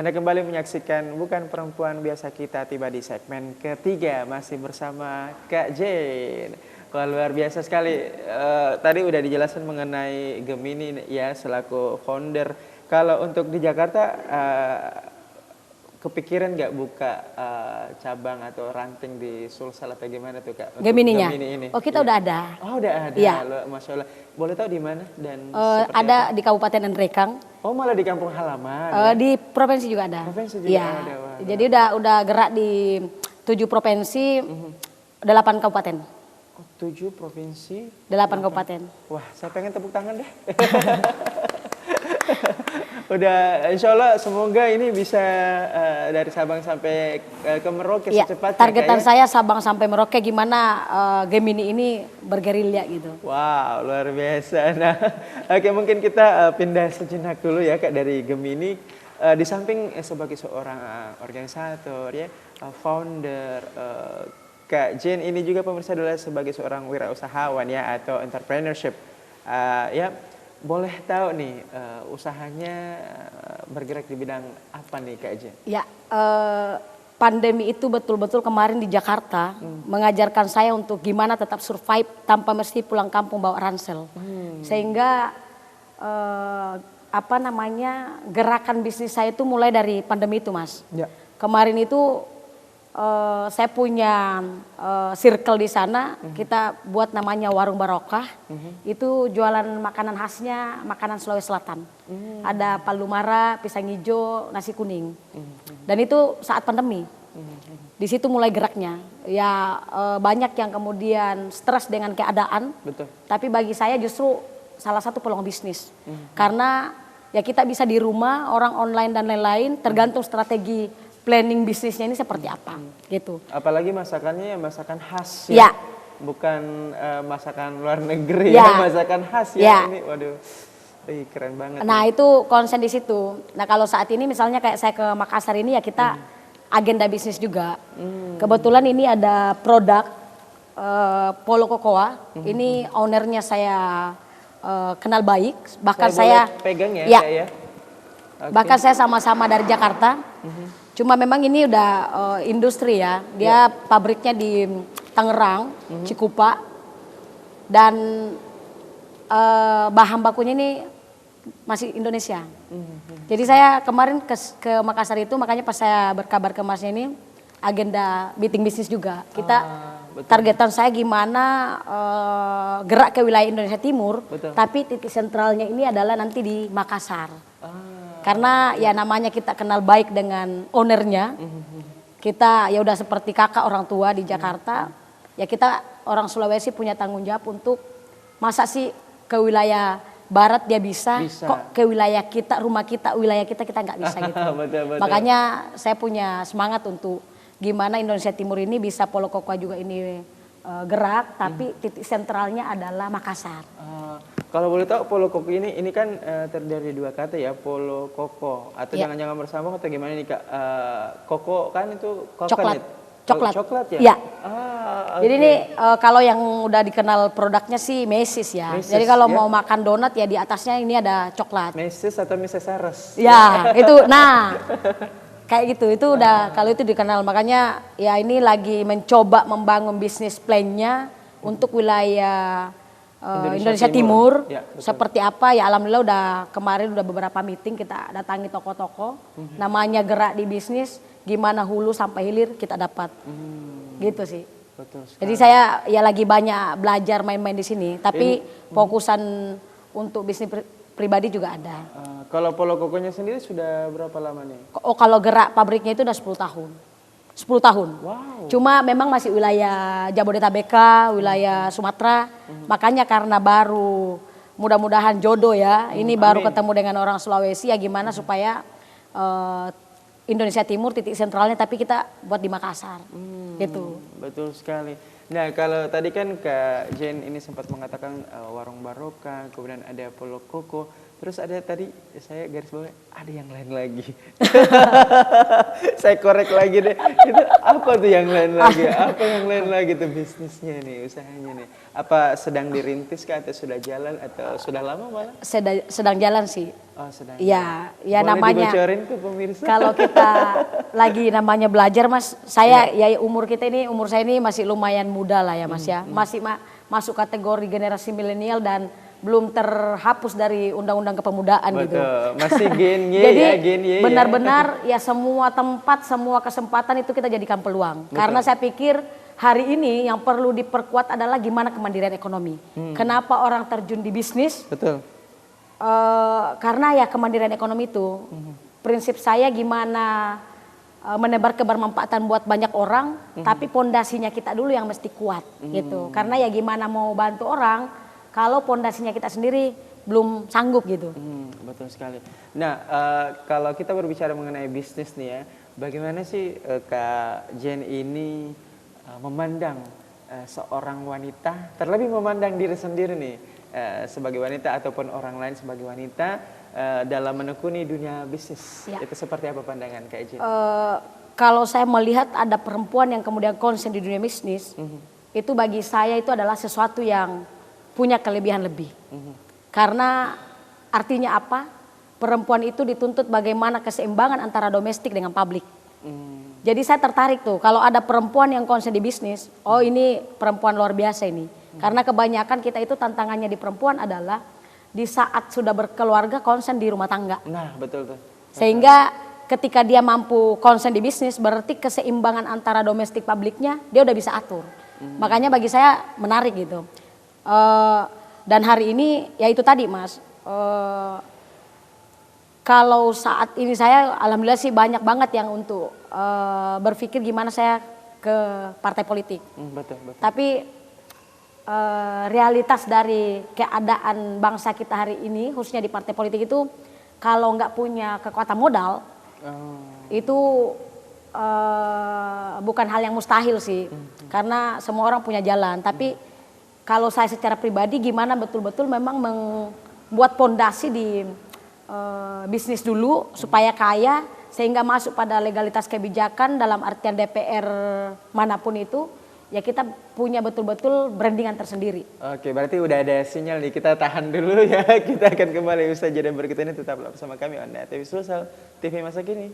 Anda kembali menyaksikan Bukan Perempuan Biasa, kita tiba di segmen ketiga masih bersama Kak Jen. Wah, luar biasa sekali. Tadi udah dijelaskan mengenai Gemini ya selaku founder. Kalau untuk di Jakarta kepikiran nggak buka cabang atau ranting di Sulsel atau gimana tuh Kak? Gemininya? Gemini ini. Oh, kita udah ada. Oh, udah ada. Iya. Masya Allah. Boleh tahu di mana dan ada di Kabupaten Endrekang. Oh, malah di kampung halaman. Di provinsi juga ada. Provinsi juga ya. ada. Wah, jadi udah gerak di 7 provinsi, 8 kabupaten. Oh, 7 provinsi, 8 kabupaten. Wah, saya pengen tepuk tangan deh. Udah, insya Allah semoga ini bisa dari Sabang sampai ke Merauke secepatnya. Targetan saya Sabang sampai Merauke, gimana Gemini ini bergerilya gitu. Wow, luar biasa. Nah, oke, mungkin kita pindah sejenak dulu ya Kak dari Gemini. Di samping sebagai seorang organisator ya, founder, Kak Jen ini juga pemirsa adalah sebagai seorang wirausahawan ya atau entrepreneurship. Ya, boleh tahu nih usahanya bergerak di bidang apa nih Kak Jen? Ya, pandemi itu betul-betul kemarin di Jakarta mengajarkan saya untuk gimana tetap survive tanpa mesti pulang kampung bawa ransel. Sehingga gerakan bisnis saya itu mulai dari pandemi itu, Mas. Ya. Kemarin itu saya punya circle di sana, kita buat namanya Warung Barokah. Itu jualan makanan khasnya, makanan Sulawesi Selatan. Ada palu mara, pisang hijau, nasi kuning. Dan itu saat pandemi. Di situ mulai geraknya. Ya banyak yang kemudian stres dengan keadaan. Betul. Tapi bagi saya justru salah satu peluang bisnis. Karena ya kita bisa di rumah, orang online dan lain-lain, tergantung strategi planning bisnisnya ini seperti apa gitu. Apalagi masakannya ya masakan khas ya. Bukan masakan luar negeri ya, masakan khas ya. Ini waduh. Keren banget. Nah, itu konsen di situ. Nah, kalau saat ini misalnya kayak saya ke Makassar ini ya kita agenda bisnis juga. Kebetulan ini ada produk Polo Cocoa. Ini ownernya saya kenal baik, bahkan saya pegang ya, ya. ya. Okay. Bahkan saya sama-sama dari Jakarta. Cuma memang ini udah industri ya. Dia pabriknya di Tangerang, Cikupa. Dan bahan bakunya ini masih Indonesia. Jadi saya kemarin ke Makassar itu, makanya pas saya berkabar ke Masnya ini, agenda meeting bisnis juga. Kita targetan saya gimana gerak ke wilayah Indonesia Timur, tapi titik sentralnya ini adalah nanti di Makassar. Karena ya namanya kita kenal baik dengan ownernya, kita ya udah seperti kakak orang tua di Jakarta, ya kita orang Sulawesi punya tanggung jawab untuk masa sih ke wilayah barat dia bisa. Kok ke wilayah kita, rumah kita, wilayah kita nggak bisa gitu. Betul. Makanya saya punya semangat untuk gimana Indonesia Timur ini bisa Polo Cocoa juga ini gerak, tapi titik sentralnya adalah Makassar. Kalau boleh tahu Polo Coco ini kan terdiri dari 2 kata ya, Polo Coco atau jangan-jangan bersambung atau gimana nih Kak? Coco kan itu coklat. Coklat ya? Iya. Okay. Jadi ini kalau yang udah dikenal produknya sih Macy's ya. Macy's, jadi kalau mau makan donat ya di atasnya ini ada coklat. Macy's atau Mrs. Saras? Ya, itu nah. Kayak gitu, itu udah kalau itu dikenal. Makanya ya ini lagi mencoba membangun bisnis plan-nya untuk wilayah Indonesia Timur ya, seperti apa ya. Alhamdulillah kemarin udah beberapa meeting kita datangi toko-toko. Namanya gerak di bisnis, gimana hulu sampai hilir kita dapat. Gitu sih. Betul sekali. Jadi saya ya lagi banyak belajar main-main di sini, tapi fokusan untuk bisnis pribadi juga ada. Kalau Polo Coco-nya sendiri sudah berapa lama nih? Oh, kalau gerak pabriknya itu udah 10 tahun. 10 tahun. Wow. Cuma memang masih wilayah Jabodetabek, wilayah Sumatera. Makanya karena baru mudah-mudahan jodoh ya. Ini baru ketemu dengan orang Sulawesi ya, gimana supaya Indonesia Timur titik sentralnya tapi kita buat di Makassar. Gitu. Betul sekali. Nah, kalau tadi kan Kak Jen ini sempat mengatakan Warung Barokah, kemudian ada Polo Coco. Terus ada tadi saya garis bawah ada yang lain lagi. Saya korek lagi deh. Itu apa tuh yang lain lagi? Apa yang lain lagi tuh bisnisnya nih, usahanya nih? Apa sedang dirintis kah atau sudah jalan atau sudah lama malah? Sedang jalan sih. Oh, sedang. Ya, ya Boleh namanya. dibocorin ke pemirsa? Kalau kita lagi namanya belajar Mas, saya ya umur saya ini masih lumayan muda lah ya Mas ya. Masih masuk kategori generasi milenial dan belum terhapus dari undang-undang kepemudaan. Betul. Gitu. Masih gen Y. Jadi ya, gen Y benar-benar ya semua tempat, semua kesempatan itu kita jadikan peluang. Betul. Karena saya pikir hari ini yang perlu diperkuat adalah gimana kemandirian ekonomi. Kenapa orang terjun di bisnis? Betul. Karena ya kemandirian ekonomi itu prinsip saya gimana menebar kebermanfaatan buat banyak orang, tapi pondasinya kita dulu yang mesti kuat gitu. Karena ya gimana mau bantu orang kalau pondasinya kita sendiri belum sanggup gitu. Betul sekali. Nah, kalau kita berbicara mengenai bisnis nih ya, bagaimana sih Kak Jen ini memandang seorang wanita, terlebih memandang diri sendiri nih sebagai wanita ataupun orang lain sebagai wanita dalam menekuni dunia bisnis. Ya. Itu seperti apa pandangan Kak Jen? Kalau saya melihat ada perempuan yang kemudian konsen di dunia bisnis, itu bagi saya itu adalah sesuatu yang punya kelebihan lebih. Karena artinya apa? Perempuan itu dituntut bagaimana keseimbangan antara domestik dengan publik. Jadi saya tertarik tuh kalau ada perempuan yang konsen di bisnis, oh ini perempuan luar biasa ini. Karena kebanyakan kita itu tantangannya di perempuan adalah di saat sudah berkeluarga konsen di rumah tangga. Nah betul tuh. Sehingga ketika dia mampu konsen di bisnis berarti keseimbangan antara domestik publiknya dia udah bisa atur. Makanya bagi saya menarik gitu. Dan hari ini ya itu tadi Mas, kalau saat ini saya alhamdulillah sih banyak banget yang untuk berpikir gimana saya ke partai politik. Betul. Tapi realitas dari keadaan bangsa kita hari ini khususnya di partai politik itu kalau nggak punya kekuatan modal itu bukan hal yang mustahil sih. Karena semua orang punya jalan. Tapi kalau saya secara pribadi gimana betul-betul memang membuat pondasi di bisnis dulu supaya kaya sehingga masuk pada legalitas kebijakan dalam artian DPR manapun itu ya kita punya betul-betul brandingan tersendiri. Oke, berarti udah ada sinyal nih, kita tahan dulu ya. Kita akan kembali usai jeda berikut ini, tetaplah bersama kami on TV Sosial TV Masa Kini.